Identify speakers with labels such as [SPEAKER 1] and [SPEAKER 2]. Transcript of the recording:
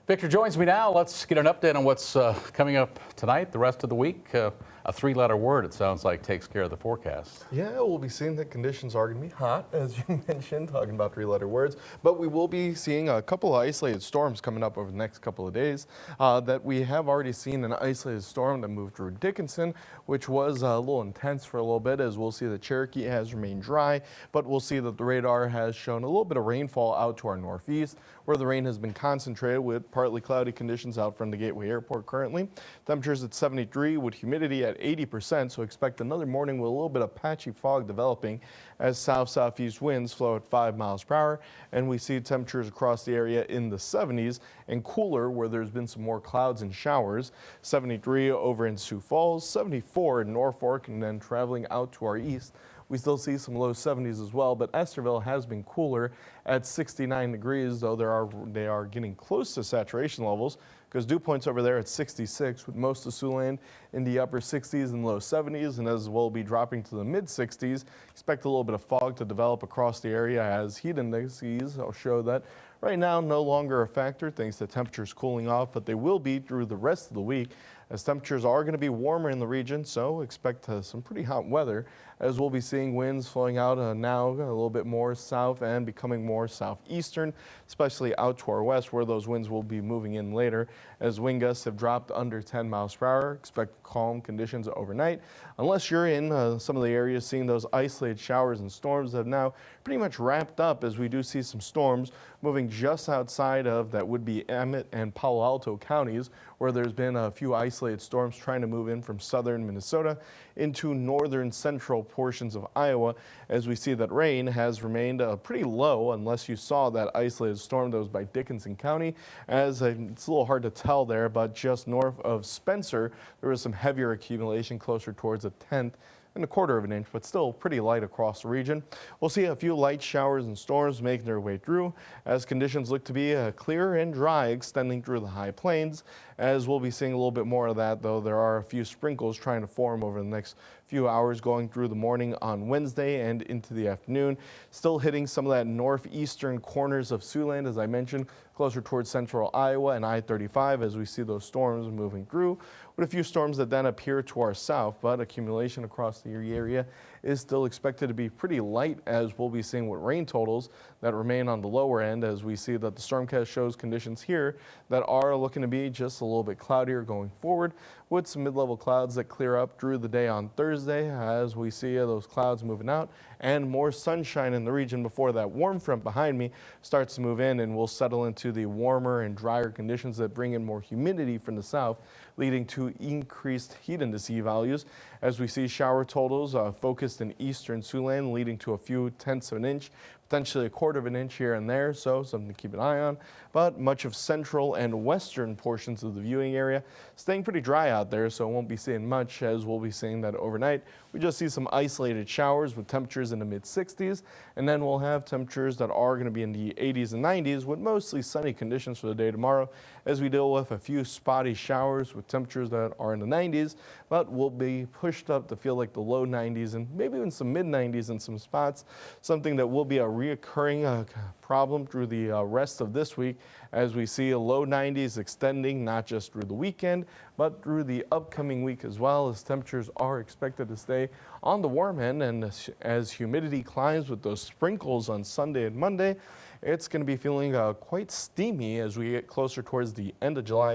[SPEAKER 1] Victor joins me now. Let's get an update on what's coming up tonight, the rest of the week. A three-letter word, it sounds like, takes care of the forecast.
[SPEAKER 2] Yeah, we'll be seeing that conditions are going to be hot, as you mentioned, talking about three-letter words. But we will be seeing a couple of isolated storms coming up over the next couple of days. That we have already seen an isolated storm that moved through Dickinson, which was a little intense for a little bit, as we'll see the Cherokee has remained dry. But we'll see that the radar has shown a little bit of rainfall out to our northeast, where the rain has been concentrated with partly cloudy conditions out from the Gateway Airport currently. Temperatures at 73 with humidity at 80%, so expect another morning with a little bit of patchy fog developing as south-southeast winds flow at 5 miles per hour. And we see temperatures across the area in the 70s and cooler where there's been some more clouds and showers. 73 over in Sioux Falls, 74 in Norfolk, and then traveling out to our east, we still see some low 70s as well, but Estherville has been cooler at 69 degrees, though they are getting close to saturation levels because dew points over there at 66, with most of Siouxland in the upper 60s and low 70s, and as well be dropping to the mid 60s. Expect a little bit of fog to develop across the area as heat indices will show that right now no longer a factor thanks to temperatures cooling off, but they will be through the rest of the week as temperatures are going to be warmer in the region, so expect some pretty hot weather as we'll be seeing winds flowing out now a little bit more south and becoming more southeastern, especially out to our west where those winds will be moving in later as wind gusts have dropped under 10 miles per hour. Expect calm conditions overnight unless you're in some of the areas seeing those isolated showers and storms that have now pretty much wrapped up, as we do see some storms moving just outside of that would be Emmett and Palo Alto counties, where there's been a few isolated storms trying to move in from southern Minnesota into northern central portions of Iowa, as we see that rain has remained pretty low unless you saw that isolated storm that was by Dickinson County, as it's a little hard to tell there, but just north of Spencer there was some heavier accumulation closer towards a tenth and a quarter of an inch, but still pretty light across the region. We'll see a few light showers and storms making their way through as conditions look to be clear and dry extending through the high plains, as we'll be seeing a little bit more of that, though there are a few sprinkles trying to form over the next few hours going through the morning on Wednesday and into the afternoon. Still hitting some of that northeastern corners of Siouxland, as I mentioned, closer towards central Iowa and I-35 as we see those storms moving through, with a few storms that then appear to our south, but accumulation across the area is still expected to be pretty light, as we'll be seeing with rain totals that remain on the lower end, as we see that the stormcast shows conditions here that are looking to be just a little bit cloudier going forward, with some mid-level clouds that clear up through the day on Thursday as we see those clouds moving out and more sunshine in the region before that warm front behind me starts to move in, and we'll settle into the warmer and drier conditions that bring in more humidity from the south, leading to increased heat index values as we see shower totals focused in eastern Siouxland, leading to a few tenths of an inch, potentially a quarter of an inch here and there, so something to keep an eye on. But much of central and western portions of the viewing area staying pretty dry out there, so won't be seeing much, as we'll be seeing that overnight. We just see some isolated showers with temperatures in the mid 60s, and then we'll have temperatures that are going to be in the 80s and 90s with mostly sunny conditions for the day tomorrow, as we deal with a few spotty showers with temperatures that are in the 90s, but will be pushed up to feel like the low 90s and maybe even some mid 90s in some spots, something that will be a reoccurring problem through the rest of this week, as we see a low 90s extending not just through the weekend but through the upcoming week as well, as temperatures are expected to stay on the warm end. And as humidity climbs with those sprinkles on Sunday and Monday, it's going to be feeling quite steamy as we get closer towards the end of July.